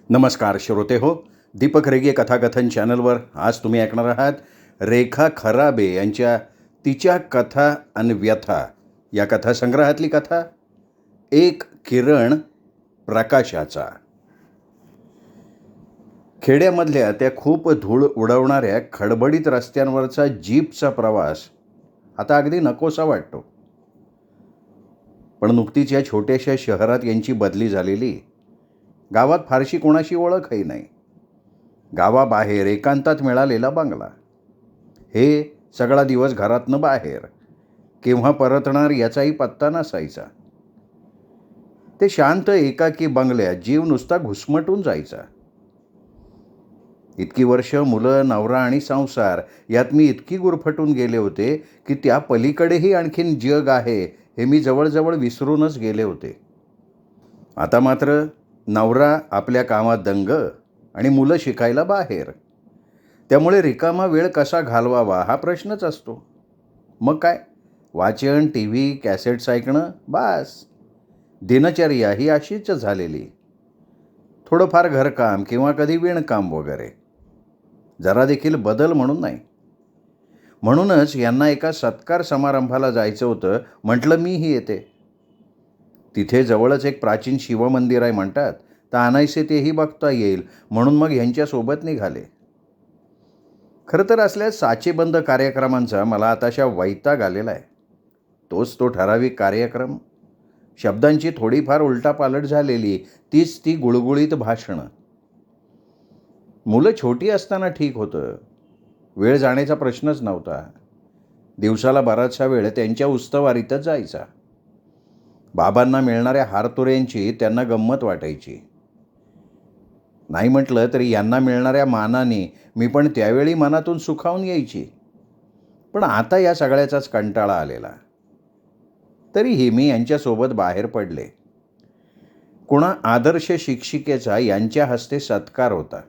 नमस्कार श्रोते हो. दीपक रेगे कथाकथन चॅनलवर आज तुम्ही ऐकणार आहात रेखा खराबे यांच्या तिच्या कथा आणि व्यथा या कथासंग्रहातली कथा एक किरण प्रकाशाचा. खेड्यामधल्या त्या खूप धूळ उडवणाऱ्या खडबडीत रस्त्यांवरचा जीपचा प्रवास आता अगदी नकोसा वाटतो. पण नुकतीच या छोट्याशा शहरात यांची बदली झालेली. गावात फारशी कोणाशी ओळखही नाही. गावाबाहेर एकांतात मिळालेला बंगला. हे सगळा दिवस घरातनं बाहेर, केव्हा परतणार याचाही पत्ता नसायचा. ते शांत एकाकी बंगल्यात जीव नुसता घुसमटून जायचा. इतकी वर्ष मुलं, नवरा आणि संसार यात मी इतकी गुरफटून गेले होते की त्या पलीकडेही आणखीन जग आहे हे मी जवळजवळ विसरूनच गेले होते. आता मात्र नवरा आपल्या कामात दंग आणि मुलं शिकायला बाहेर. त्यामुळे रिकामा वेळ कसा घालवावा हा प्रश्नच असतो. मग काय, वाचन, टी व्ही, कॅसेट्स ऐकणं, बास. दिनचर्या ही अशीच झालेली. थोडंफार घरकाम किंवा कधी विणकाम वगैरे. जरा देखील बदल म्हणून नाही. म्हणूनच यांना एका सत्कार समारंभाला जायचं होतं. म्हटलं मीही येते. तिथे जवळच एक प्राचीन शिवमंदिर आहे म्हणतात, तर आणायचे तेही बघता येईल म्हणून मग ह्यांच्यासोबत निघाले. खरं तर असल्या साचेबंद कार्यक्रमांचा मला आताशा वैताग आलेला आहे. तोच तो ठराविक कार्यक्रम, शब्दांची थोडीफार उलटापालट झालेली, तीच ती गुळगुळीत भाषणं. मुलं छोटी असताना ठीक होतं. वेळ जाण्याचा प्रश्नच नव्हता. दिवसाला बराचसा वेळ त्यांच्या उस्तवारीतच जायचा. बाबांना मिळणाऱ्या हारतोऱ्यांची त्यांना गंमत वाटायची. नाही म्हटलं तरी यांना मिळणाऱ्या मानाने मी पण त्यावेळी मनातून सुखावून यायची. पण आता या सगळ्याचाच कंटाळा आलेला. तरीही मी यांच्यासोबत बाहेर पडले. कुणा आदर्श शिक्षिकेचा यांच्या हस्ते सत्कार होता.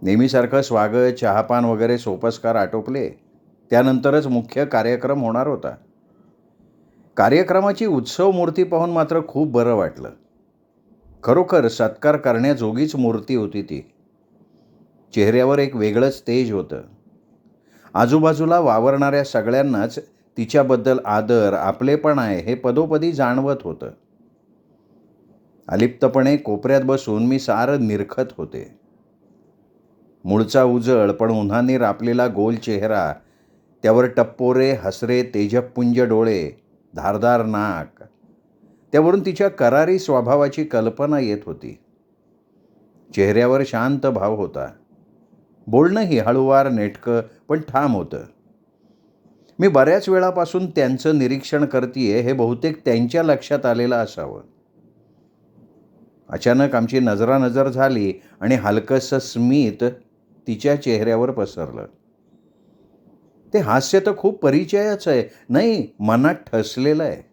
नेहमीसारखं स्वागत, चहापान वगैरे सोपस्कार आटोपले. त्यानंतरच मुख्य कार्यक्रम होणार होता. कार्यक्रमाची उत्सव मूर्ती पाहून मात्र खूप बरं वाटलं. खरोखर सत्कार करण्याजोगीच मूर्ती होती ती. चेहऱ्यावर एक वेगळंच तेज होतं. आजूबाजूला वावरणाऱ्या सगळ्यांनाच तिच्याबद्दल आदर, आपलेपण आहे हे पदोपदी जाणवत होतं. अलिप्तपणे कोपऱ्यात बसून मी सारं निरखत होते. मूळचा उजळ पण उन्हाने रापलेला गोल चेहरा, त्यावर टप्पोरे, हसरे, तेजपुंज डोळे, धारदार नाक. त्यावरून तिच्या करारी स्वभावाची कल्पना येत होती. चेहऱ्यावर शांत भाव होता. बोलणंही हळूवार, नेटकं पण ठाम होतं. मी बऱ्याच वेळापासून त्यांचं निरीक्षण करतीये हे बहुतेक त्यांच्या लक्षात आलेलं असावं. अचानक आमची नजरानजर झाली आणि हलकंसं स्मित तिच्या चेहऱ्यावर पसरलं. ते हास्य तर खूप परिचयाचं आहे, नाही मनात ठसलेलं आहे.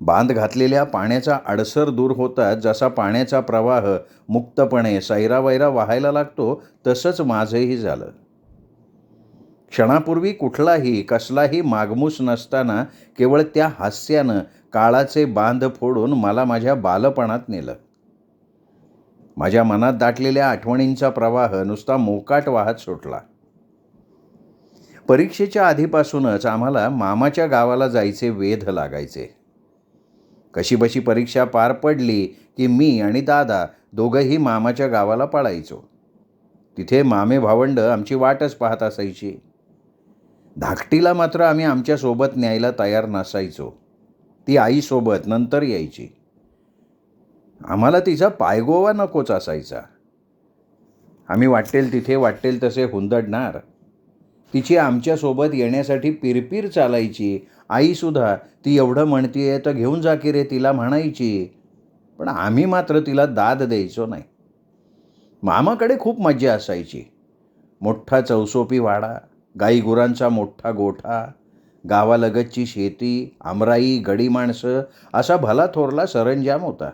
बांध घातलेल्या पाण्याचा अडसर दूर होताच जसा पाण्याचा प्रवाह मुक्तपणे सैरावैरा वाहायला लागतो, तसंच माझंही झालं. क्षणापूर्वी कुठलाही कसलाही मागमूस नसताना केवळ त्या हास्यानं काळाचे बांध फोडून मला माझ्या बालपणात नेलं. माझ्या मनात दाटलेल्या आठवणींचा प्रवाह नुसता मोकाट वाहत सुटला. परीक्षेच्या आधीपासूनच आम्हाला मामाच्या गावाला जायचे वेध लागायचे. कशीबशी परीक्षा पार पडली की मी आणि दादा दोघंही मामाच्या गावाला पळायचो. तिथे मामे भावंड आमची वाटच पाहत असायची. धाकटीला मात्र आम्ही आमच्यासोबत न्यायला तयार नसायचो. ती आईसोबत नंतर यायची. आम्हाला तिचा पायगोवा नकोच असायचा. आम्ही वाटेल तिथे वाटेल तसे हुंदडणार. तिची आमच्यासोबत येण्यासाठी पिरपीर चालायची. आईसुद्धा ती एवढं म्हणतीये तर घेऊन जा की रे तिला म्हणायची. पण आम्ही मात्र तिला दाद द्यायचो नाही. मामाकडे खूप मज्जा असायची. मोठा चौसोपी वाडा, गाईगुरांचा मोठा गोठा, गावालगतची शेती, आमराई, गडी माणसं असा भला थोरला सरंजाम होता.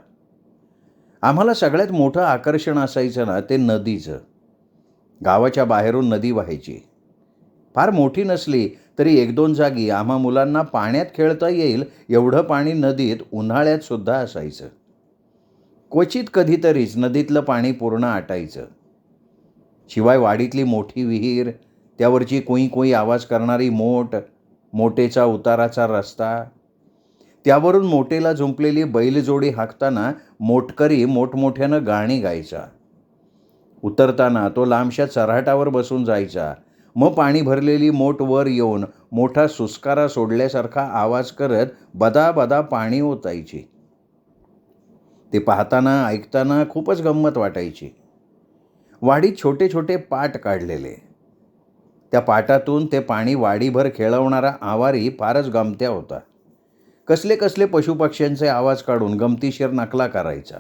आम्हाला सगळ्यात मोठं आकर्षण असायचं ना ते नदीचं. गावाच्या बाहेरून नदी वाहायची. फार मोठी नसली तरी एक दोन जागी आम्हा मुलांना पाण्यात खेळता येईल एवढं पाणी नदीत उन्हाळ्यात सुद्धा असायचं. क्वचित कधीतरीच नदीतलं पाणी पूर्ण आटायचं. शिवाय वाडीतली मोठी विहीर, त्यावरची कुई कुई आवाज करणारी मोट, मोटेचा उताराचा रस्ता, त्यावरून मोटेला जुंपलेली बैलजोडी हाकताना मोटकरी मोठमोठ्यानं गाणी गायचा. उतरताना तो लांबशा चऱ्हाटावर बसून जायचा. मग पाणी भरलेली मोट वर येऊन मोठा सुस्कारा सोडल्यासारखा आवाज करत बदा बदा पाणी ओतायची. ते पाहताना ऐकताना खूपच गंमत वाटायची. वाडीत छोटे छोटे पाट काढलेले. त्या पाटातून ते पाणी वाडीभर खेळवणारा आवारी फारच गमत्या होता. कसले कसले पशुपक्ष्यांचे आवाज काढून गमतीशीर नकला करायचा.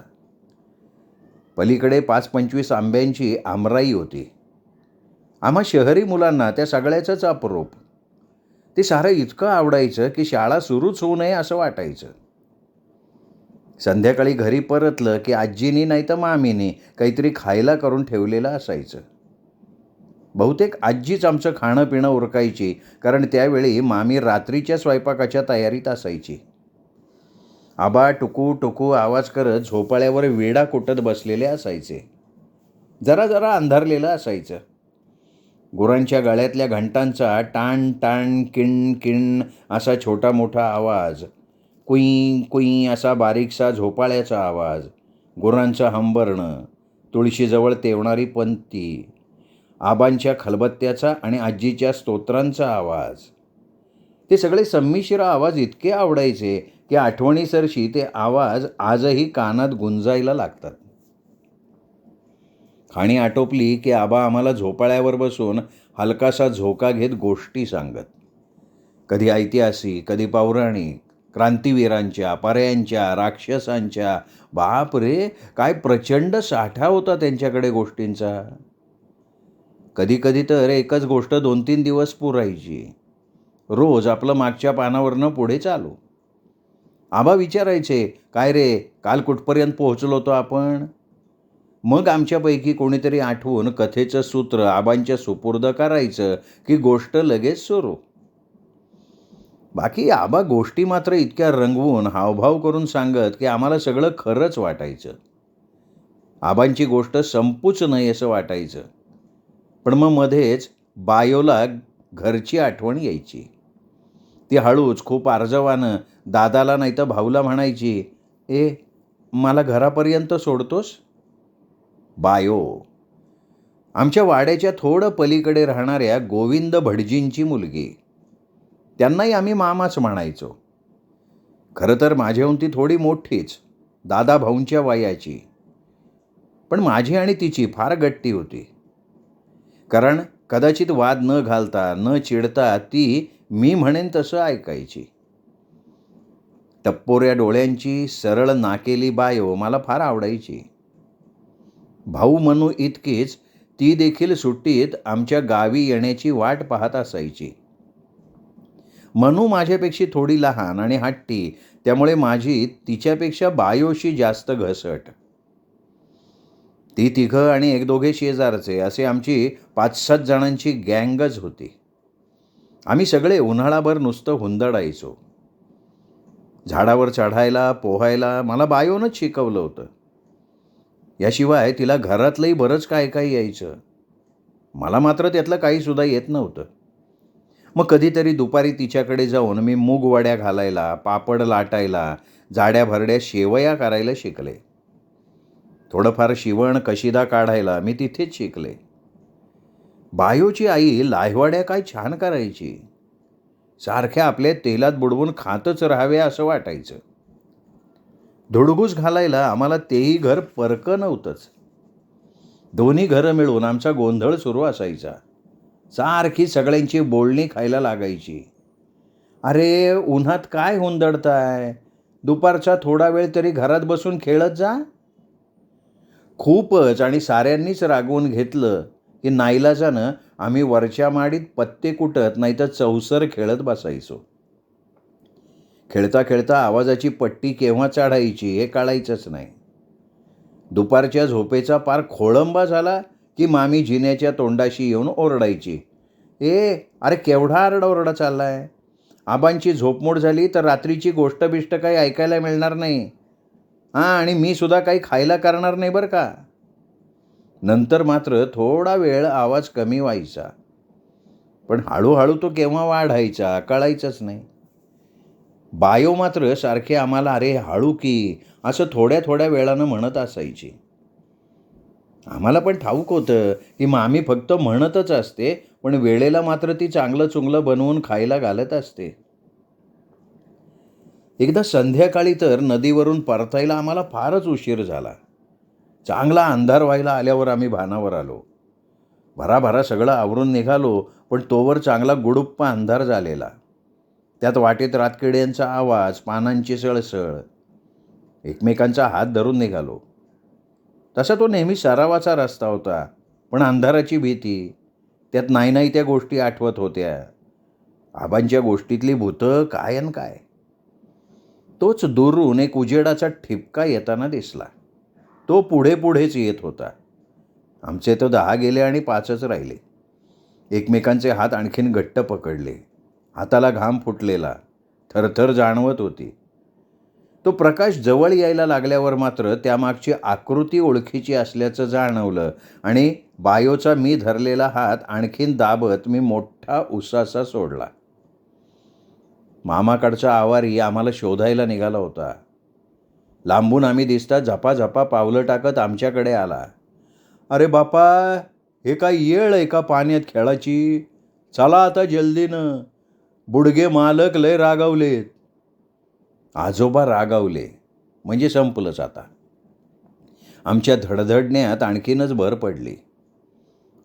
पलीकडे 5-25 आंब्यांची आमराई होती. आम्हा शहरी मुलांना त्या सगळ्याचंच अप्रूप. ते सारं इतकं आवडायचं की शाळा सुरूच होऊ नये असं वाटायचं. संध्याकाळी घरी परतलं की आजीनी नाही तर मामीनी काहीतरी खायला करून ठेवलेलं असायचं. बहुतेक आजीच आमचं खाणं पिणं उरकायची, कारण त्यावेळी मामी रात्रीच्या स्वयंपाकाच्या तयारीत असायची. आबा टुकू टुकू आवाज करत झोपाळ्यावर वेडा कुटत बसलेले असायचे. जरा जरा अंधारलेलं असायचं. गुरांच्या गळ्यातल्या घंटांचा टाण टाण किण किण असा छोटा मोठा आवाज, कुई कुई असा बारीकसा झोपाळ्याचा आवाज, गुरांचं हंबरणं, तुळशीजवळ तेवणारी पंती, आबांच्या खलबत्त्याचा आणि आजीच्या स्तोत्रांचा आवाज, ते सगळे संमिश्र आवाज इतके आवडायचे की आठवणीसरशी ते आवाज आजही कानात गुंजायला लागतात. खाणी आटोपली की आबा आम्हाला झोपाळ्यावर बसून हलकासा झोका घेत गोष्टी सांगत. कधी ऐतिहासिक, कधी पौराणिक, क्रांतिवीरांच्या, पर्यांच्या, राक्षसांच्या. बाप रे, काय प्रचंड साठा होता त्यांच्याकडे गोष्टींचा. कधी कधी तर एकच गोष्ट 2-3 दिवस पुरायची. रोज आपलं मागच्या पानावरनं पुढे चालू. आबा विचारायचे, काय रे, काल कुठपर्यंत पोहोचलो होतो आपण? मग आमच्यापैकी कोणीतरी आठवून कथेचं सूत्र आबांच्या सुपूर्द करायचं की गोष्ट लगेच सुरू. बाकी आबा गोष्टी मात्र इतक्या रंगवून हावभाव करून सांगत की आम्हाला सगळं खरंच वाटायचं. आबांची गोष्ट संपूच नये असं वाटायचं. पण मग मध्येच बायोला घरची आठवण यायची. ती हळूच खूप आर्जवानं दादाला नाही तर भाऊला म्हणायची, ए, मला घरापर्यंत सोडतोस? बायो आमच्या वाड्याच्या थोडं पलीकडे राहणाऱ्या गोविंद भटजींची मुलगी. त्यांनाही आम्ही मामाच म्हणायचो. खरं तर माझ्याहून ती थोडी मोठीच, दादा भाऊंच्या वयाची. पण माझी आणि तिची फार गट्टी होती. कारण कदाचित वाद न घालता न चिडता ती मी म्हणेन तसं ऐकायची. टप्पोऱ्या डोळ्यांची सरळ नाकेली बायो मला फार आवडायची. भाऊ मनू इतकीच ती देखील सुट्टीत आमच्या गावी येण्याची वाट पाहत असायची. मनू माझ्यापेक्षा थोडी लहान आणि हट्टी, त्यामुळे माझी तिच्यापेक्षा बायोशी जास्त घसट. ती तिघं आणि 1-2 शेजारचे असे आमची 5-7 जणांची गँगच होती. आम्ही सगळे उन्हाळाभर नुसतं हुंदडायचो. झाडावर चढायला पोहायला मला बायोनंच शिकवलं होतं. याशिवाय तिला घरातलंही बरंच काय काय यायचं. मला मात्र त्यातलं काहीसुद्धा येत नव्हतं. मग कधीतरी दुपारी तिच्याकडे जाऊन मी मूग वड्या घालायला, पापड लाटायला, जाड्या भरड्या शेवया करायला शिकले. थोडंफार शिवण कशिदा काढायला मी तिथेच शिकले. बायोची आई लाह्यवाड्या काय छान करायची. सारख्या आपल्या तेलात बुडवून खातच राहावे असं वाटायचं. धुडगूस घालायला आम्हाला तेही घर परकं नव्हतंच. दोन्ही घरं मिळून आमचा गोंधळ सुरू असायचा. सारखी सगळ्यांची बोलणी खायला लागायची. अरे, उन्हात काय हुंदडताय? दुपारचा थोडा वेळ तरी घरात बसून खेळत जा. खूपच आणि साऱ्यांनीच रागवून घेतलं की नाईलाजानं आम्ही वरच्या माडीत पत्ते कुटत नाही तर चौसर खेळत बसायचो. खेळता खेळता आवाजाची पट्टी केव्हा चढायची हे कळायचंच नाही. दुपारच्या झोपेचा पार खोळंबा झाला की मामी जिन्याच्या तोंडाशी येऊन ओरडायची, ए, अरे केवढा आरडाओरडा चाललाय? आबांची झोपमोड झाली तर रात्रीची गोष्ट बिष्ट काही ऐकायला मिळणार नाही. हां, आणि मी सुद्धा काही खायला करणार नाही बरं का. नंतर मात्र थोडा वेळ आवाज कमी व्हायचा. पण हळूहळू तो केव्हा वाढायचा कळायचंच नाही. बायो मात्र सारखे आम्हाला "अरे हळू की" असं थोड्या थोड्या वेळानं म्हणत असायची. आम्हाला पण ठाऊक होतं की मामी फक्त म्हणतच असते, पण वेळेला मात्र ती चांगलं चुंगलं बनवून खायला घालत असते. एकदा संध्याकाळी तर नदीवरून परतायला आम्हाला फारच उशीर झाला. चांगला अंधार व्हायला आल्यावर आम्ही भानावर आलो. भराभरा सगळं आवरून निघालो, पण तोवर चांगला गुडुप्पा अंधार झालेला. त्यात वाटेत रातकिड्यांचा आवाज, पानांची सळसळ. एकमेकांचा हात धरून निघालो. तसा तो नेहमी सरावाचा रस्ता होता, पण अंधाराची भीती, त्यात नाही नाही त्या गोष्टी आठवत होत्या. आबांच्या गोष्टीतली भूतं काय अन काय. तोच दुरून एक उजेडाचा ठिपका येताना दिसला. तो पुढे पुढेच येत होता. आमचे तर 10 गेले आणि 5च राहिले. एकमेकांचे हात आणखीन घट्ट पकडले. हाताला घाम फुटलेला, थरथर जाणवत होती. तो प्रकाश जवळ यायला लागल्यावर मात्र त्यामागची आकृती ओळखीची असल्याचं जाणवलं आणि बायोचा मी धरलेला हात आणखीन दाबत मी मोठा उसासा सोडला. मामाकडचा आवारी आम्हाला शोधायला निघाला होता. लांबून आम्ही दिसता झपाझपा पावलं टाकत आमच्याकडे आला. "अरे बापा, हे काय येळ आहे का पाण्यात खेळाची? चला आता जल्दीनं. बुडगे मालक लय रागावलेत." आजोबा रागावले म्हणजे संपलंच आता. आमच्या धडधडण्यात आणखीनच भर पडली.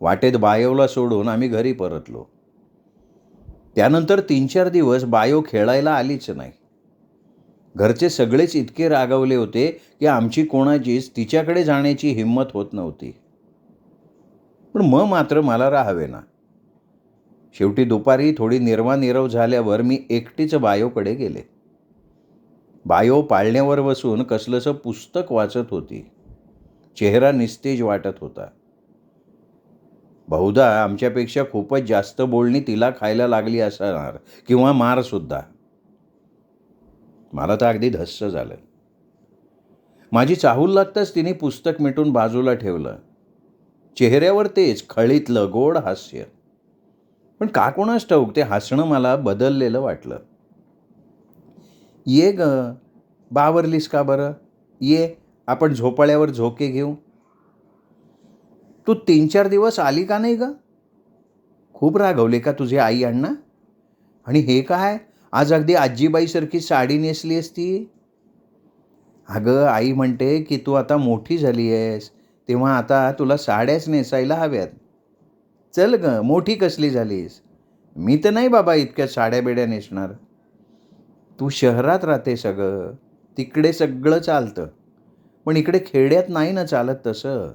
वाटेत बायोला सोडून आम्ही घरी परतलो. त्यानंतर 3-4 दिवस बायो खेळायला आलीच नाही. घरचे सगळेच इतके रागावले होते की आमची कोणाचीच तिच्याकडे जाण्याची हिंमत होत नव्हती. पण मात्र मला राहावेना. शेवटी दुपारी थोडी निर्वानिरव झाल्यावर मी एकटीच बायोकडे गेले. बायो पाळण्यावर बसून कसलंसं पुस्तक वाचत होती. चेहरा निस्तेज वाटत होता. बहुधा आमच्यापेक्षा खूपच जास्त बोलणी तिला खायला लागली असणार किंवा मारसुद्धा. मला तर अगदी धस्स झालं. माझी चाहूल लागताच तिने पुस्तक मिटून बाजूला ठेवलं. चेहऱ्यावर तेच खळीतलं गोड हास्य. पण का कोणास ठाऊक ते हसणं मला बदललेलं वाटलं. "ये ग, बावरलीस का बरं? ये, आपण झोपाळ्यावर झोके घेऊ." "तू 3-4 दिवस आली का नाही ग? खूप रागवले का तुझे आई अण्णा? आणि हे काय, आज अगदी आजीबाईसारखी साडी नेसली असती." "अगं, आई म्हणते की तू आता मोठी झाली आहेस, तेव्हा आता तुला साड्याच नेसायला हव्यात. चल ग, मोठी कसली झालीस? मी तर नाही बाबा इतक्या साड्या बेड्या नेसणार." "तू शहरात राहतेस अगं, तिकडे सगळं चालतं. पण इकडे खेड्यात नाही ना चालत तसं.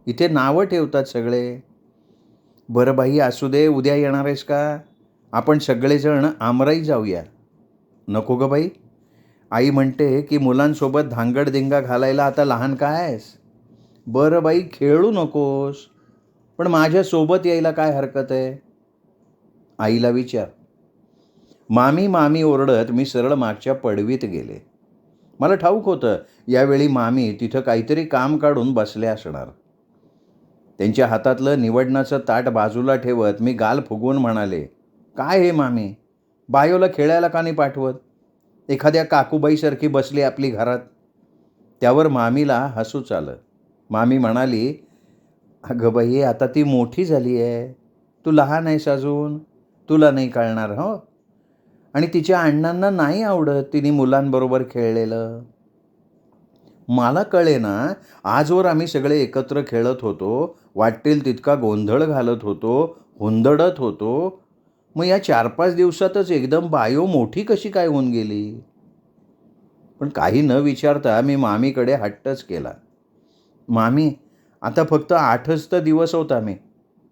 इथे नावं ठेवतात सगळे." "बरं बाई, असू दे, उद्या येणार आहेस का? आपण सगळेजण आमराई जाऊया." "नको गं बाई, आई म्हणते की मुलांसोबत धांगडधिंगा घालायला आता लहान काय आहेस." "बरं बाई, खेळू नकोस, पण माझ्यासोबत यायला काय हरकत आहे?" "आईला विचार." मामी मामी ओरडत मी सरळ मागच्या पडवीत गेले. मला ठाऊक होतं यावेळी मामी तिथं काहीतरी काम काढून बसल्या असणार. त्यांच्या हातातलं निवडणाचं ताट बाजूला ठेवत मी गाल फुगवून म्हणाले, "काय हे मामी, बायोला खेळायला का नाही पाठवत? एखाद्या काकूबाईसारखी बसली आपली घरात." त्यावर मामीला हसूच आलं. मामी म्हणाली, "अगं बाई, आता ती मोठी झाली आहे. तू लहान आहेस अजून. तुला नाही कळणार हो. आणि तिच्या अण्णांना नाही आवडत तिने मुलांबरोबर खेळलेलं." मला कळेना, आजवर आम्ही सगळे एकत्र खेळत होतो, वाटेल तितका गोंधळ घालत होतो, हुंदडत होतो. मग या 4-5 दिवसातच एकदम बायो मोठी कशी काय होऊन गेली? पण काही न विचारता मी मामीकडे हट्टच केला. "मामी, आता फक्त 8च तर दिवस होत आम्ही.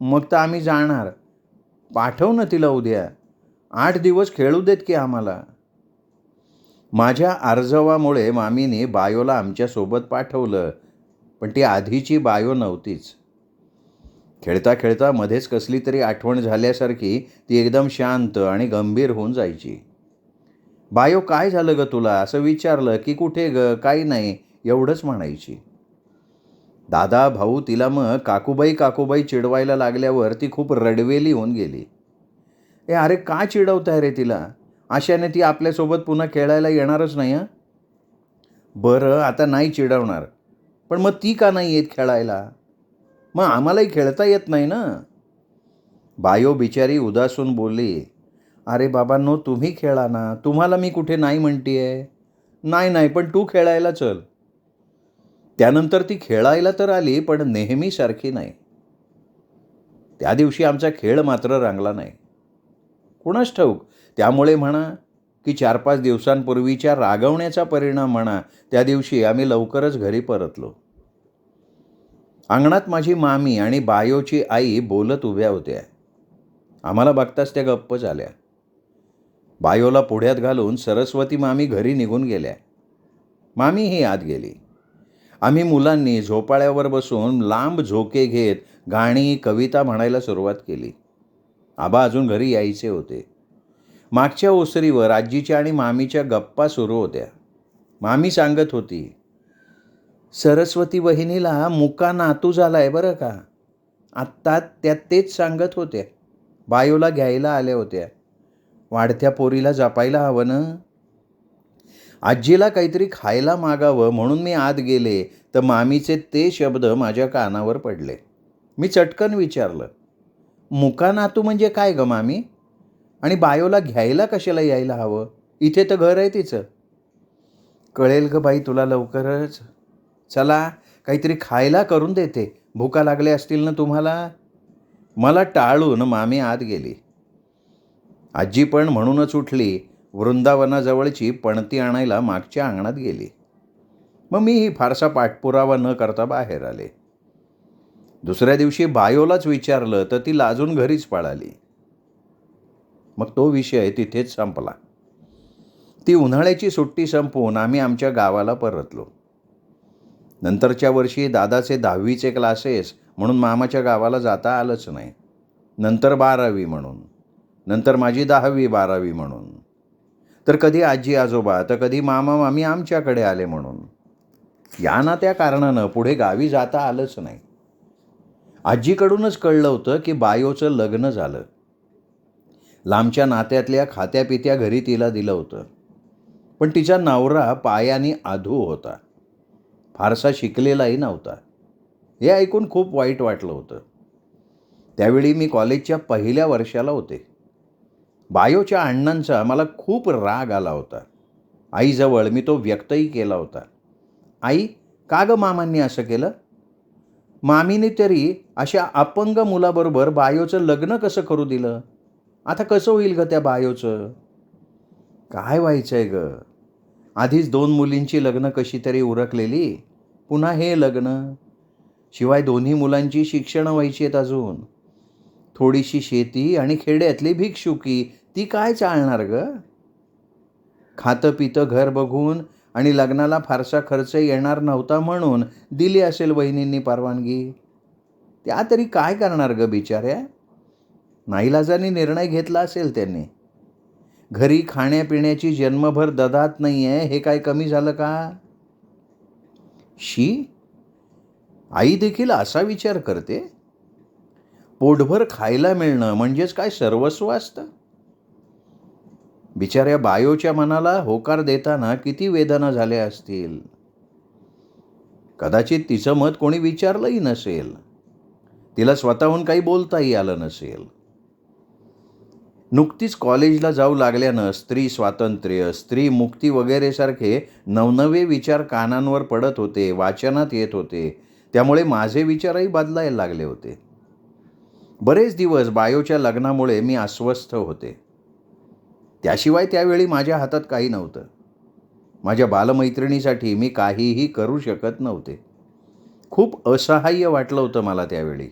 मग तर आम्ही जाणार. पाठव ना तिला उद्या. 8 दिवस खेळू देत की आम्हाला." माझ्या आर्जवामुळे मामीने बायोला आमच्यासोबत पाठवलं, पण ती आधीची बायो नव्हतीच. खेळता खेळता मध्येच कसली तरी आठवण झाल्यासारखी ती एकदम शांत आणि गंभीर होऊन जायची. "बायो, काय झालं ग तुला?" असं विचारलं की "कुठे ग, काही नाही, एवढंच म्हणायची. दादा भाऊ तिला मग काकूबाई काकूबाई चिडवायला लागल्यावर ती खूप रडवेली होऊन गेली. अरे का चिडवताय रे तिला? अशाने ती आपल्यासोबत पुन्हा खेळायला येणारच नाही. हं. बरं आता नाही चिडवणार, पण मग ती का नाही येत खेळायला? मग आम्हालाही खेळता येत नाही ना. बायो बिचारी उदासून बोलली, अरे बाबांनो तुम्ही खेळा ना, तुम्हाला मी कुठे नाही म्हणतीये. नाही नाही, पण तू खेळायला चल. त्यानंतर ती खेळायला तर आली, पण नेहमीसारखी नाही. त्या दिवशी आमचा खेळ मात्र रंगला नाही. कुणास ठाऊक, त्यामुळे म्हणा की 4-5 दिवसांपूर्वीच्या रागवण्याचा परिणाम म्हणा, त्या दिवशी आम्ही लवकरच घरी परतलो. अंगणात माझी मामी आणि बायोची आई बोलत उभ्या होत्या. आम्हाला बघताच त्या गप्प झाल्या. बायोला पुढ्यात घालून सरस्वती मामी घरी निघून गेल्या. मामीही आत गेली. आम्ही मुलांनी झोपाळ्यावर बसून लांब झोके घेत गाणी कविता म्हणायला सुरुवात केली. आबा अजून घरी यायचे होते. मागच्या ओसरीवर आजीच्या आणि मामीच्या गप्पा सुरू होत्या. मामी सांगत होती, सरस्वती वहिनीला मुका नातू झालाय बरं का. आत्ता त्या तेच सांगत होत्या. बायोला घ्यायला आल्या होत्या. वाढत्या पोरीला जपायला हवं ना. आजीला काहीतरी खायला मागावं म्हणून मी आत गेले तर मामीचे ते शब्द माझ्या कानावर पडले. मी चटकन विचारलं, मुका नातू म्हणजे काय ग मामी? आणि बायोला घ्यायला कशाला यायला हवं? इथे तर घर आहे तिचं. कळेल ग बाई तुला लवकरच. चला काहीतरी खायला करून देते, भुका लागल्या असतील ना तुम्हाला. मला टाळून मामी आत गेली. आजी पण म्हणूनच उठली, वृंदावनाजवळची पणती आणायला मागच्या अंगणात गेली. मग मीही फारसा पाठपुरावा न करता बाहेर आले. दुसऱ्या दिवशी बायोलाच विचारलं तर ती लाजून घरीच पळाली. मग तो विषय तिथेच संपला. ती उन्हाळ्याची सुट्टी संपवून आम्ही आमच्या गावाला परतलो. नंतरच्या वर्षी दादाचे 10वीचे क्लासेस म्हणून मामाच्या गावाला जाता आलंच नाही. नंतर 12वी म्हणून, नंतर माझी 10वी 12वी म्हणून, तर कधी आजी आजोबा तर कधी मामा मामी आमच्याकडे आले म्हणून. या ना त्या कारणानं पुढे गावी जाता आलंच नाही. आजीकडूनच कळलं होतं की बायोचं लग्न झालं. लांबच्या नात्यातल्या खात्यापित्या घरी तिला दिलं होतं. पण तिचा नवरा पायाने आधू होता. फारसा शिकलेलाही नव्हता. हे ऐकून खूप वाईट वाटलं होतं. त्यावेळी मी कॉलेजच्या पहिल्या वर्षाला होते. बायोच्या अण्णांचा मला खूप राग आला होता. आईजवळ मी तो व्यक्तही केला होता. आई, का ग मामांनी असं केलं? मामीने तरी अशा अपंग मुलाबरोबर बायोचं लग्न कसं करू दिलं? आता कसं होईल ग त्या बायोचं? काय व्हायचंय ग? आधीच 2 मुलींची लग्न कशी तरी उरकलेली, पुन्हा हे लग्न. शिवाय दोन्ही मुलांची शिक्षणं व्हायची आहेत अजून. थोडीशी शेती आणि खेड्यातली भिक्षुकी, ती काय चालणार ग? खातं पितं घर बघून आणि लग्नाला फारसा खर्च येणार नव्हता म्हणून दिली असेल वहिनींनी परवानगी. त्या तरी काय करणार ग बिचाऱ्या? नाईलाजाने निर्णय घेतला असेल त्यांनी. घरी खाण्यापिण्याची जन्मभर ददात नाही आहे, हे काय कमी झालं का? शी, आई देखील असा विचार करते? पोटभर खायला मिळणं म्हणजेच काय सर्वस्व असतं? बिचाऱ्या बायोच्या मनाला होकार देताना किती वेदना झाल्या असतील. कदाचित तिचं मत कोणी विचारलंही नसेल. तिला स्वतःहून काही बोलताही आलं नसेल. नुकतीच कॉलेजला जाऊ लागल्यानं स्त्री स्वातंत्र्य, स्त्री मुक्ती वगैरे सारखे नवनवे विचार कानांवर पडत होते, वाचनात येत होते. त्यामुळे माझे विचारही बदलायला लागले होते. बरेच दिवस बायोच्या लग्नामुळे मी अस्वस्थ होते. त्याशिवाय त्यावेळी माझ्या हातात काही नव्हतं. माझ्या बालमैत्रिणीसाठी मी काहीही करू शकत नव्हते. खूप असहाय्य वाटलं होतं मला त्यावेळी.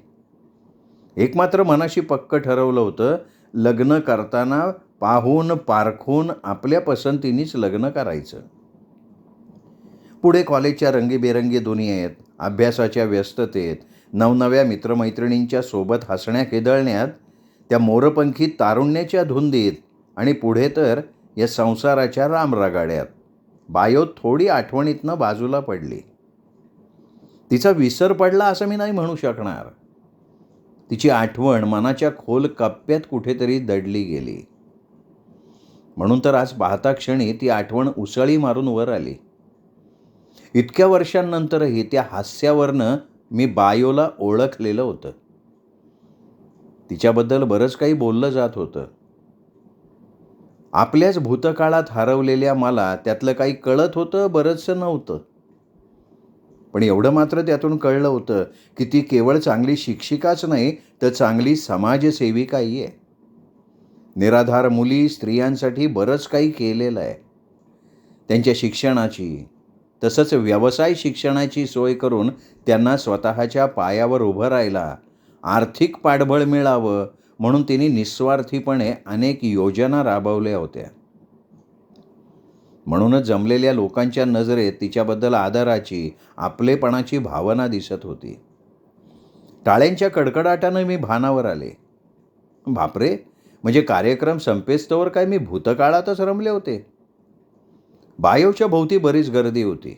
एक मात्र मनाशी पक्क ठरवलं होतं, लग्न करताना पाहून पारखून आपल्या पसंतीनेच लग्न करायचं. पुढे कॉलेजच्या रंगीबेरंगी दुनियेत, अभ्यासाच्या व्यस्ततेत, नवनव्या मित्रमैत्रिणींच्या सोबत हसण्या खेदळण्यात, त्या मोरपंखी तारुण्याच्या धुंदीत आणि पुढे तर या संसाराच्या रामरागाड्यात बायो थोडी आठवणीतनं बाजूला पडली. तिचा विसर पडला असं मी नाही म्हणू शकणार. तिची आठवण मनाच्या खोल कप्प्यात कुठेतरी दडली गेली. म्हणून तर आज पाहता क्षणी ती आठवण उसळी मारून वर आली. इतक्या वर्षांनंतरही त्या हास्यावरनं मी बायोला ओळखलेलं होतं. तिच्याबद्दल बरंच काही बोललं जात होतं. आपल्याच भूतकाळात हरवलेल्या मला त्यातलं काही कळत होतं, बरंचसं नव्हतं. पण एवढं मात्र त्यातून कळलं होतं की ती केवळ चांगली शिक्षिकाच नाही, तर चांगली समाजसेविकाही आहे. निराधार मुली, स्त्रियांसाठी बरंच काही केलेलं आहे. त्यांच्या शिक्षणाची, तसंच व्यवसाय शिक्षणाची सोय करून त्यांना स्वतःच्या पायावर उभं राहायला, आर्थिक पाठबळ मिळावं म्हणून तिने निस्वार्थीपणे अनेक योजना राबवल्या होत्या. म्हणूनच जमलेल्या लोकांच्या नजरेत तिच्याबद्दल आदराची, आपलेपणाची भावना दिसत होती. टाळ्यांच्या कडकडाटानं मी भानावर आले. बापरे, म्हणजे कार्यक्रम संपेस्तोवर काय मी भूतकाळातच रमले होते. बायोच्या भोवती बरीच गर्दी होती.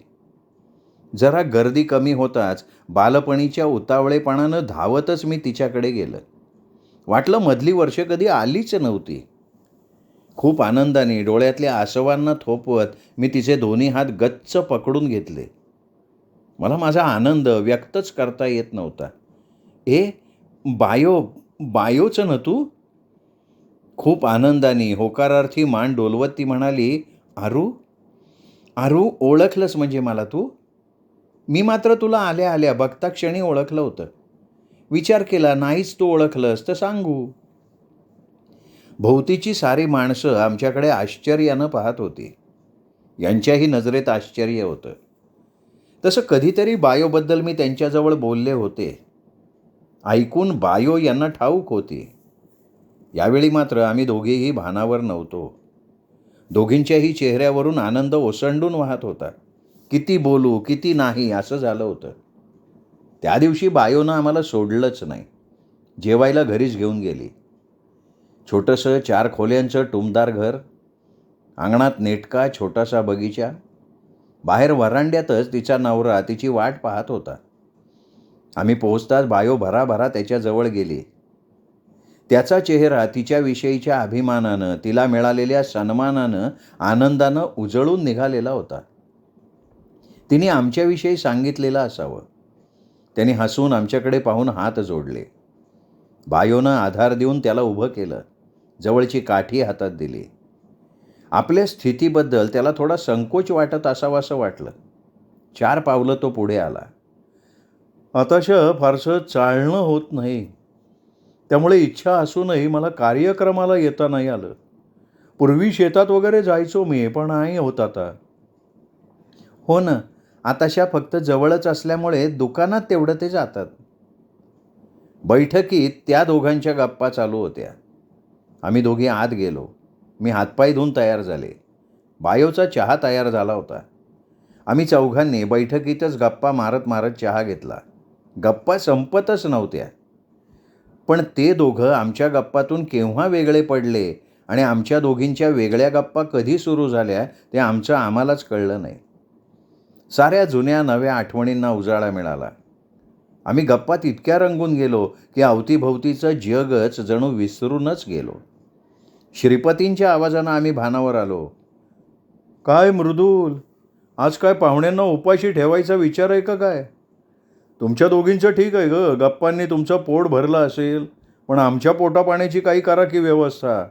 जरा गर्दी कमी होताच बालपणीच्या उतावळेपणानं धावतच मी तिच्याकडे गेलं. वाटलं मधली वर्ष कधी आलीच नव्हती. खूप आनंदाने डोळ्यातल्या आसवांना थोपवत मी तिचे दोन्ही हात गच्च पकडून घेतले. मला माझा आनंद व्यक्तच करता येत नव्हता. बायोचं ना तू? खूप आनंदाने होकारार्थी मान डोलवत ती म्हणाली, आरू, ओळखलंस म्हणजे मला तू? मी मात्र तुला आल्या आल्या बघता क्षणी ओळखलं होतं. विचार केला, नाहीच तू ओळखलंस तर सांगू. भोवतीची सारी माणसं आमच्याकडे आश्चर्यानं पाहत होती. यांच्याही नजरेत आश्चर्य होतं. तसं कधीतरी बायोबद्दल मी त्यांच्याजवळ बोलले होते. ऐकून बायो यांना ठाऊक होती. यावेळी मात्र आम्ही दोघेही भानावर नव्हतो. दोघींच्याही चेहऱ्यावरून आनंद ओसंडून वाहत होता. किती बोलू, किती नाही असं झालं होतं. त्या दिवशी बायोनं आम्हाला सोडलंच नाही. जेवायला घरीच घेऊन गेली. छोटंसं 4 खोल्यांचं टुमदार घर, अंगणात नेटका छोटासा बगीचा, बाहेर वरांड्यातच तिचा नवरा तिची वाट पाहत होता. आम्ही पोहोचताच बायो भराभरा त्याच्याजवळ गेली. त्याचा चेहरा तिच्याविषयीच्या अभिमानानं, तिला मिळालेल्या सन्मानानं, आनंदानं उजळून निघालेला होता. तिने आमच्याविषयी सांगितलेलं असावं. त्याने हसून आमच्याकडे पाहून हात जोडले. बायोनं आधार देऊन त्याला उभं केलं. जवळची काठी हातात दिली. आपल्या स्थितीबद्दल त्याला थोडा संकोच वाटत असावा असं वाटलं. 4 पावलं तो पुढे आला. आताशा फारसं चालणं होत नाही. त्यामुळे इच्छा असूनही मला कार्यक्रमाला येता नाही आलं. पूर्वी शेतात वगैरे जायचो मी, पण नाही होत आता. हो ना, आताशा फक्त जवळच असल्यामुळे दुकानात तेवढं ते जातात. बैठकीत त्या दोघांच्या गप्पा चालू होत्या. आम्ही दोघे आत गेलो. मी हातपाय धुवून तयार झाले. बायोचा चहा तयार झाला होता. आम्ही चौघांनी बैठकीतच गप्पा मारत मारत चहा घेतला. गप्पा संपतच नव्हत्या. पण ते दोघं आमच्या गप्पातून केव्हा वेगळे पडले आणि आमच्या दोघींच्या वेगळ्या गप्पा कधी सुरू झाल्या ते आम्हालाच कळलं नाही. साऱ्या जुन्या नव्या आठवणींना उजाळा मिळाला. आम्ही गप्पात इतक्या रंगून गेलो की अवतीभोवतीचं जगच जणू विसरूनच गेलो. श्रीपतींच्या आवाजानं आम्ही भानावर आलो. काय मृदुल, आज काय पाहुण्यांना उपाशी ठेवायचा विचार आहे का काय? तुमच्या दोघींचं ठीक आहे ग, गप्पांनी तुमचं पोट भरलं असेल, पण आमच्या पोटापाण्याची काही करा की व्यवस्था.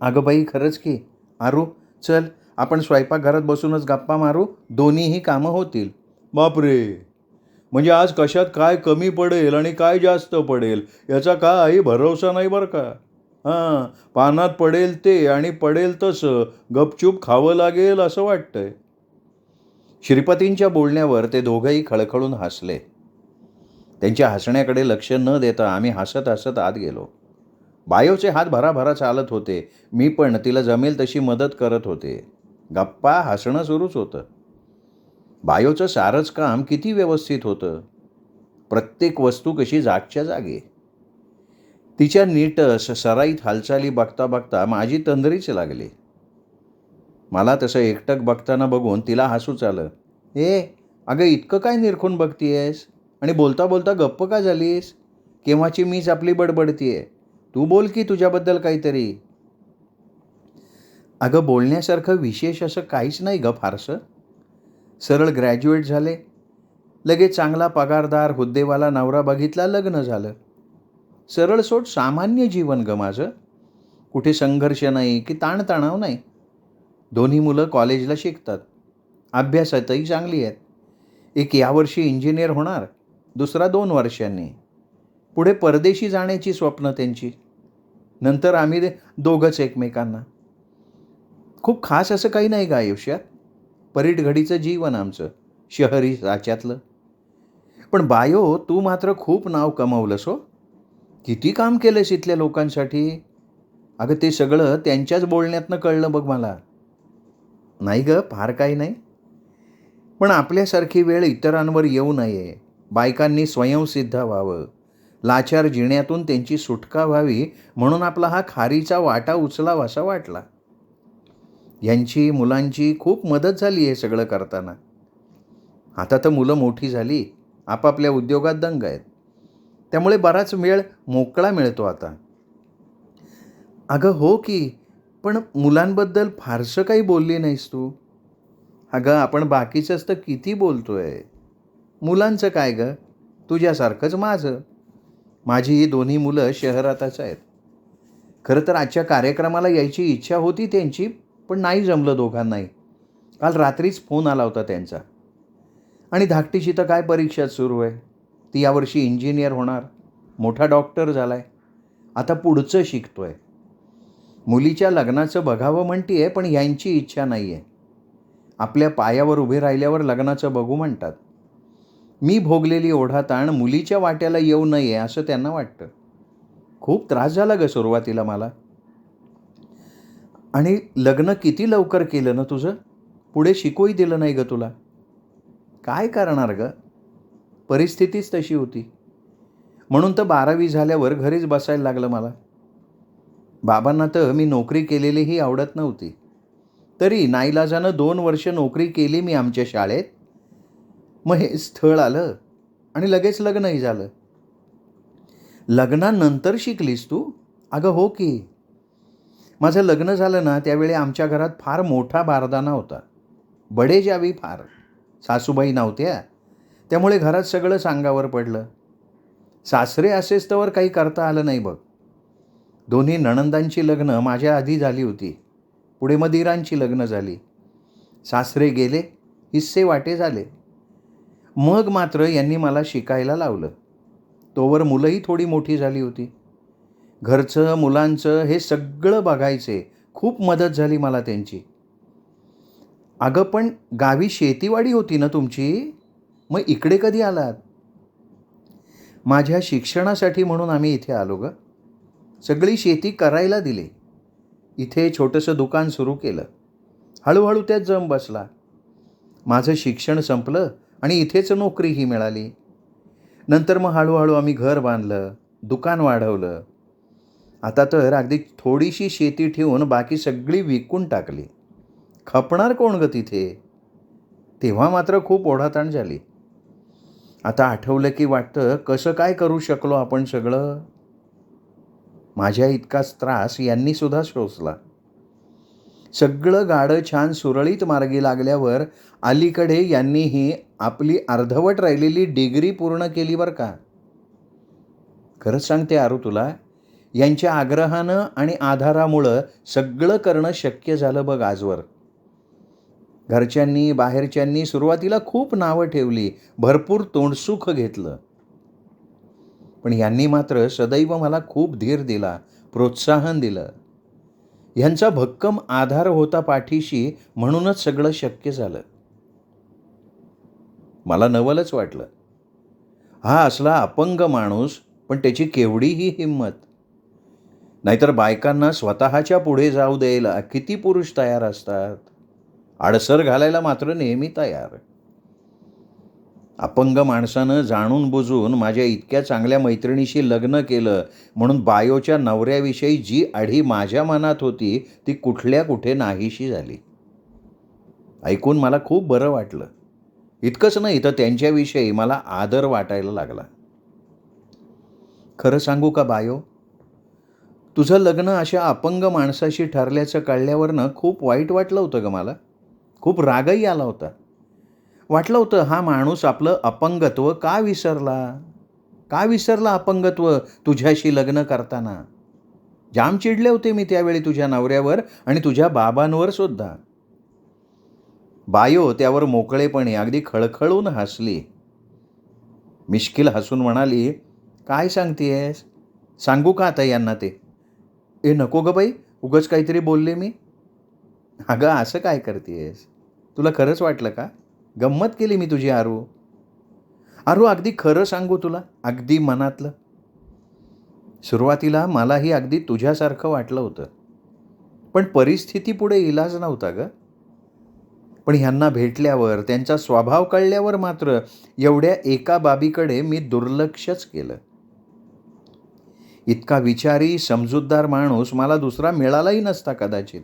अगं बाई, खरंच की. आरू, चल आपण स्वयंपाकघरात बसूनच गप्पा मारू, दोन्हीही कामं होतील. बापरे, म्हणजे आज कशात काय कमी पडेल आणि काय जास्त पडेल याचा काही भरोसा नाही बरं का. पानात पडेल ते आणि पडेल तसं गपचूप खावं लागेल असं वाटतंय. श्रीपतींच्या बोलण्यावर ते दोघंही खळखळून हसले. त्यांच्या हसण्याकडे लक्ष न देता आम्ही हसत हसत आत गेलो. बायोचे हात भराभरा चालत होते. मी पण तिला जमेल तशी मदत करत होते. गप्पा, हसणं सुरूच होतं. बायोचं सारंच काम किती व्यवस्थित होतं. प्रत्येक वस्तू कशी जागच्या जागी. तिच्या नीट सराईत हालचाली बघता बघता माझी तंद्रीच लागली. मला तसं एकटक बघताना बघून तिला हसूच आलं. अगं इतकं काय निरखून बघतीयेस आणि बोलता बोलता गप्प का झालीस? केव्हाची मीच आपली बडबडतीये. तू बोल की तुझ्याबद्दल काहीतरी. अगं बोलण्यासारखं विशेष असं काहीच नाही गं फारसं. सरळ ग्रॅज्युएट झाले, लगेच चांगला पगारदार हुद्देवाला नवरा बघितला, लग्न झालं. सरळ सोड सामान्य जीवन गं माझं. कुठे संघर्ष नाही की ताणतणाव नाही. दोन्ही मुलं कॉलेजला शिकतात. अभ्यासातही चांगली आहेत. एक यावर्षी इंजिनियर होणार, दुसरा 2 वर्षांनी. पुढे परदेशी जाण्याची स्वप्न त्यांची. नंतर आम्ही दोघंच एकमेकांना. खूप खास असं काही नाही का आयुष्यात. परीटघडीचं जीवन आमचं, शहरी साच्यातलं. पण बायो, तू मात्र खूप नाव कमवलंस हो. किती काम केलंस इथल्या लोकांसाठी. अगं ते सगळं त्यांच्याच बोलण्यातनं कळलं बघ मला. नाही गं, फार काही नाही. पण आपल्यासारखी वेळ इतरांवर येऊ नये. बायकांनी स्वयंसिद्ध व्हावं. लाचार जिण्यातून त्यांची सुटका व्हावी म्हणून आपला हा खारीचा वाटा उचलावासा वाटला. यांची मुलांची खूप मदत झाली हे सगळं करताना. आता तर मुलं मोठी झाली, आपापल्या उद्योगात दंग आहेत. त्यामुळे बराच वेळ मोकळा मिळतो आता. अगं हो की, पण मुलांबद्दल फारसं काही बोलली नाहीस तू. अगं आपण बाकीचंच तर किती बोलतोय. मुलांचं काय गं, तुझ्यासारखंच माझं. माझी ही दोन्ही मुलं शहरातच आहेत. खरं तर आजच्या कार्यक्रमाला यायची इच्छा होती त्यांची, पण नाही जमलं दोघांनाही. काल रात्रीच फोन आला होता त्यांचा. आणि धाकटीची तर काय परीक्षाच सुरू आहे. ती यावर्षी इंजिनियर होणार, मोठा डॉक्टर झालाय. आता पुढचं शिकतोय. मुलीच्या लग्नाचं बघावं म्हणतीये, पण यांची इच्छा नाही आहे. आपल्या पायावर उभे राहिल्यावर लग्नाचं बघू म्हणतात. मी भोगलेली ओढाताण मुलीच्या वाट्याला येऊ नये असं त्यांना वाटतं. खूप त्रास झाला गं सुरुवातीला मला. आणि लग्न किती लवकर केलं ना तुझं. पुढे शिकूही दिलं नाही गं तुला. काय करणार गं, परिस्थितीच तशी होती. म्हणून तर 12वी झाल्यावर घरीच बसायला लागलं मला. बाबांना तर मी नोकरी केलेलीही आवडत नव्हती. तरी नाईलाजानं 2 वर्ष नोकरी केली मी आमच्या शाळेत. मग हे स्थळ आलं आणि लगेच लग्नही झालं. लग्नानंतर शिकलीस तू? अगं हो की. माझं लग्न झालं ना त्यावेळी आमच्या घरात फार मोठा बारदाना होता. बडेजावी फार. सासूबाई नव्हत्या, त्यामुळे घरात सगळं सांगावर पडलं. सासरे असेच तोवर काही करता आलं नाही बघ. दोन्ही नणंदांची लग्न माझ्या आधी झाली होती. पुढे मग दिरांची लग्न झाली. सासरे गेले, हिस्से वाटे झाले. मग मात्र यांनी मला शिकायला लावलं. तोवर मुलंही थोडी मोठी झाली होती. घरचं, मुलांचं हे सगळं बघायचे. खूप मदत झाली मला त्यांची. अगं पण गावी शेतीवाडी होती ना तुमची, मग इकडे कधी आलात? माझ्या शिक्षणासाठी म्हणून आम्ही इथे आलो गं. सगळी शेती करायला दिली. इथे छोटंसं दुकान सुरू केलं. हळूहळू त्यात जम बसला. माझं शिक्षण संपलं आणि इथेच नोकरीही मिळाली. नंतर मग हळूहळू आम्ही घर बांधलं, दुकान वाढवलं. आता तर अगदी थोडीशी शेती ठेवून बाकी सगळी विकून टाकली. खपणार कोण गं तिथे. तेव्हा मात्र खूप ओढाताण झाली. आता आठवलं की वाटतं कसं काय करू शकलो आपण सगळं. माझ्या इतकाच त्रास यांनी सुद्धा सोसला. सगळं गाडं छान सुरळीत मार्गी लागल्यावर अलीकडे यांनीही आपली अर्धवट राहिलेली डिग्री पूर्ण केली बरं का. खरंच सांगते आरू तुला, यांच्या आग्रहानं आणि आधारामुळं सगळं करणं शक्य झालं बघ आजवर. घरच्यांनी बाहेरच्यांनी सुरुवातीला खूप नावं ठेवली, भरपूर तोंडसुख घेतलं. पण यांनी मात्र सदैव मला खूप धीर दिला, प्रोत्साहन दिलं. ह्यांचा भक्कम आधार होता पाठीशी, म्हणूनच सगळं शक्य झालं. मला नवलच वाटलं. हा असला अपंग माणूस, पण त्याची केवढी ही हिंमत. नाहीतर बायकांना स्वतःच्या पुढे जाऊ द्यायला किती पुरुष तयार असतात. आडसर घालायला मात्र नेहमी तयार. अपंग माणसानं जाणून बुजून माझ्या इतक्या चांगल्या मैत्रिणीशी लग्न केलं म्हणून बायोच्या नवऱ्याविषयी जी आढी माझ्या मनात होती ती कुठल्या कुठे नाहीशी झाली. ऐकून मला खूप बरं वाटलं. इतकंच नाही तर त्यांच्याविषयी मला आदर वाटायला लागला. खरं सांगू का बायो, तुझं लग्न अशा अपंग माणसाशी ठरल्याचं कळल्यावर खूप वाईट वाटलं होतं ग मला. खूप रागही आला होता. वाटलं होतं हा माणूस आपलं अपंगत्व का विसरला? का विसरला अपंगत्व तुझ्याशी लग्न करताना? जाम चिडले होते मी त्यावेळी तुझ्या नवऱ्यावर आणि तुझ्या बाबांवर सुद्धा. बायो त्यावर मोकळेपणे अगदी खळखळून हसली. मिश्किल हसून म्हणाली, काय सांगतेयस? सांगू का आता यांना ते? ए नको ग बाई, उगाच काहीतरी बोलले मी. अगं असं काय करतेयस? तुला खरंच वाटलं का? गंमत केली मी तुझी आरू. आरू अगदी खरं सांगू तुला, अगदी मनातलं. सुरुवातीला मलाही अगदी तुझ्यासारखं वाटलं होतं. पण परिस्थितीपुढे इलाज नव्हता ग. पण ह्यांना भेटल्यावर, त्यांचा स्वभाव कळल्यावर मात्र एवढ्या एका बाबीकडे मी दुर्लक्षच केलं. इतका विचारी, समजूतदार माणूस मला दुसरा मिळालाही नसता कदाचित.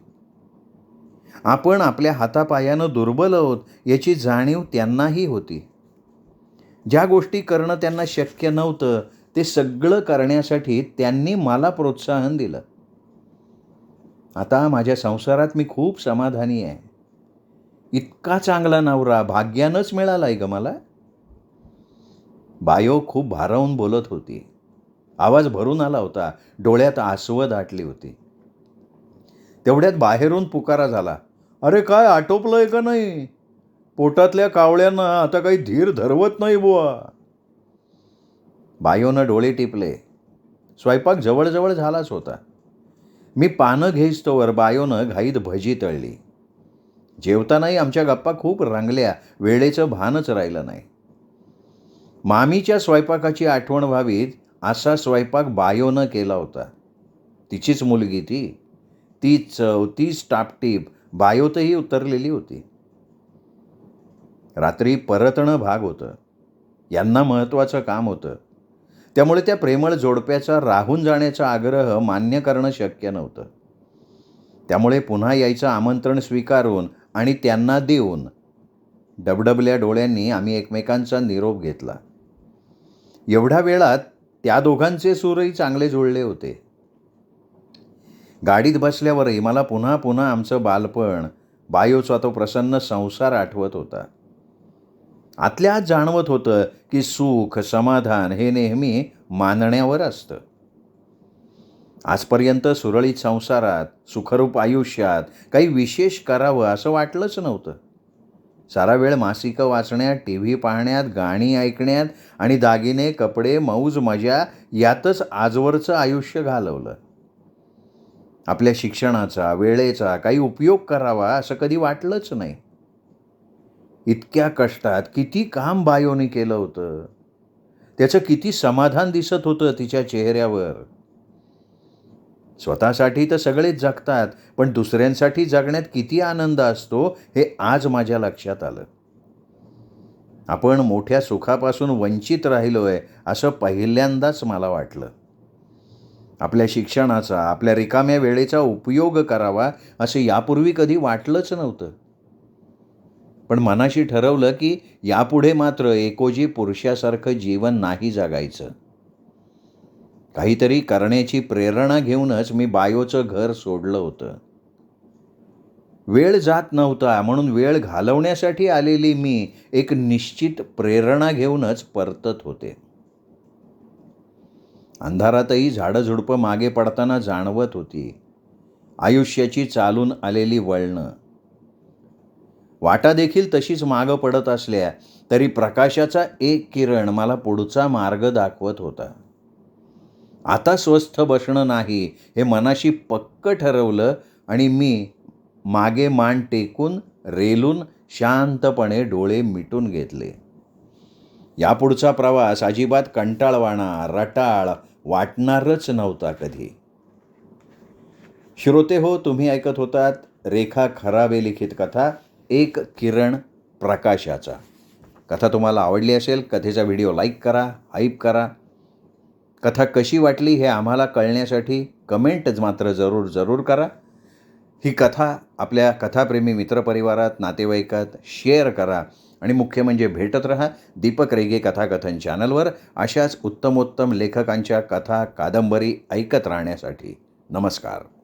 आपण आपल्या हातापायानं दुर्बल आहोत याची जाणीव त्यांनाही होती. ज्या गोष्टी करणं त्यांना शक्य नव्हतं ते सगळं करण्यासाठी त्यांनी मला प्रोत्साहन दिलं. आता माझ्या संसारात मी खूप समाधानी आहे. इतका चांगला नवरा भाग्यानंच मिळालाय ग मला. बायो खूप भारावून बोलत होती. आवाज भरून आला होता. डोळ्यात आसवं दाटली होती. तेवढ्यात बाहेरून पुकारा झाला, अरे काय आटोपलंय का नाही? पोटातल्या कावळ्यांना आता काही धीर धरवत नाही बुवा. बायोनं डोळे टिपले. स्वयंपाक जवळजवळ झालाच होता. मी पानं घेईस्तोवर बायोनं घाईत भजी तळली. जेवतानाही आमच्या गप्पा खूप रंगल्या. वेळेचं भानच राहिलं नाही. मामीच्या स्वयंपाकाची आठवण व्हावी असा स्वयंपाक बायोनं केला होता. तिचीच मुलगी ती. तीच चव, तीच टापटीप बायोतही उतरलेली होती. रात्री परतणं भाग होतं. यांना महत्त्वाचं काम होतं. त्यामुळे त्या प्रेमळ जोडप्याचा राहून जाण्याचा आग्रह मान्य करणं शक्य नव्हतं. त्यामुळे पुन्हा यायचं आमंत्रण स्वीकारून आणि त्यांना देऊन डबडबल्या डोळ्यांनी आम्ही एकमेकांचा निरोप घेतला. एवढ्या वेळात त्या दोघांचे सूरही चांगले जुळले होते. गाडीत बसल्यावरही मला पुन्हा पुन्हा आमचं बालपण, बायोचा तो प्रसन्न संसार आठवत होता. आतल्या आत जाणवत होतं की सुख, समाधान हे नेहमी मानण्यावर असतं. आजपर्यंत सुरळीत संसारात, सुखरूप आयुष्यात काही विशेष करावं असं वाटलंच नव्हतं. सारा वेळ मासिकं वाचण्यात, टी व्ही पाहण्यात, गाणी ऐकण्यात आणि दागिने, कपडे, मौज मजा यातच आजवरचं आयुष्य घालवलं. आपल्या शिक्षणाचा, वेळेचा काही उपयोग करावा असं कधी वाटलंच नाही. इतक्या कष्टात किती काम बायोने केलं होतं. त्याचं किती समाधान दिसत होतं तिच्या चेहऱ्यावर. स्वतःसाठी तर सगळेच जगतात, पण दुसऱ्यांसाठी जगण्यात किती आनंद असतो हे आज माझ्या लक्षात आलं. आपण मोठ्या सुखापासून वंचित राहिलोय असं पहिल्यांदाच मला वाटलं. आपल्या शिक्षणाचा, आपल्या रिकाम्या वेळेचा उपयोग करावा असं यापूर्वी कधी वाटलंच नव्हतं. पण मनाशी ठरवलं की यापुढे मात्र एकोजी पुरुषासारखं जीवन नाही जगायचं. काहीतरी करण्याची प्रेरणा घेऊनच मी बायोचं घर सोडलं होतं. वेळ जात नव्हता म्हणून वेळ घालवण्यासाठी आलेली मी एक निश्चित प्रेरणा घेऊनच परतत होते. अंधारातही झाडं-झुडपं मागे पडताना जाणवत होती. आयुष्याची चालून आलेली वळणं. वाटा देखील तशीच मागं पडत असल्या तरी प्रकाशाचा एक किरण मला पुढचा मार्ग दाखवत होता. आता स्वस्थ बसणं नाही हे मनाशी पक्क ठरवलं आणि मी मागे मान टेकून रेलून शांतपणे डोळे मिटून घेतले. यापुढचा प्रवास अजिबात कंटाळवाणा, रटाळ वाटणारच नव्हता कधी. श्रोते हो, तुम्ही ऐकत होतात रेखा खराबे लिखित कथा एक किरण प्रकाशाचा. कथा तुम्हाला आवडली असेल, कथेचा व्हिडिओ लाईक करा, हाईप करा. कथा कशी वाटली हे आम्हाला कळण्यासाठी कमेंट मात्र जरूर करा. ही कथा आपल्या कथाप्रेमी मित्रपरिवारात, नातेवाईकात शेअर करा आणि मुख्य म्हणजे भेटत रहा दीपक रेगे कथाकथन चॅनलवर अशाच उत्तमोत्तम लेखकांच्या कथा, कादंबरी ऐकत राहण्यासाठी. नमस्कार.